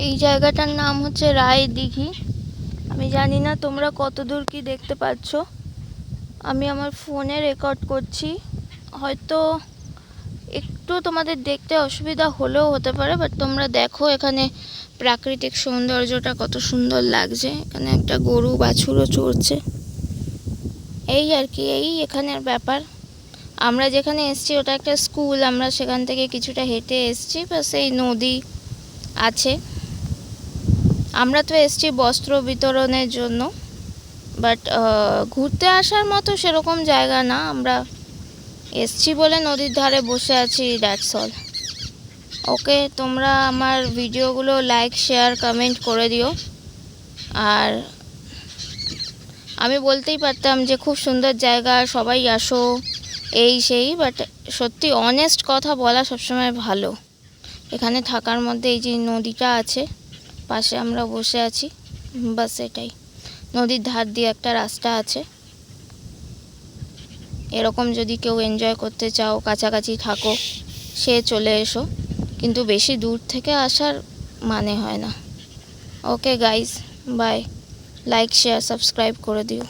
এই জায়গাটার নাম হচ্ছে রায় দিঘি। আমি জানি না তোমরা কতদূর কি দেখতে পাচ্ছ। আমি আমার ফোনে রেকর্ড করছি, হয়তো একটু তোমাদের দেখতে অসুবিধা হলেও হতে পারে, বাট তোমরা দেখো এখানে প্রাকৃতিক সৌন্দর্যটা কত সুন্দর লাগছে। এখানে একটা গরু বাছুরও চড়ছে, এই আর কি, এই এখানের ব্যাপার। আমরা যেখানে এসছি ওটা একটা স্কুল, আমরা সেখান থেকে কিছুটা হেঁটে এসছি, বাস এই নদী আছে। আমরা তো এসছি বস্ত্র বিতরণের জন্য, বাট ঘুরতে আসার মতো সেরকম জায়গা না। আমরা এসছি বলে নদীর ধারে বসে আছি, দ্যাটস অল। ওকে, তোমরা আমার ভিডিওগুলো লাইক শেয়ার কমেন্ট করে দিও। আর আমি বলতেই পারতাম যে খুব সুন্দর জায়গা, সবাই আসো এই সেই, বাট সত্যি অনেস্ট কথা বলা সবসময় ভালো। এখানে থাকার মধ্যে এই যে নদীটা আছে, পাশে আমরা বসে আছি, বাস এটাই। নদীর ধার দিয়ে একটা রাস্তা আছে। এরকম যদি কেউ এনজয় করতে চাও, কাছাকাছি থাকো, সে চলে এসো, কিন্তু বেশি দূর থেকে আসার মানে হয় না। Okay guys, bye. Like share subscribe করে দিও।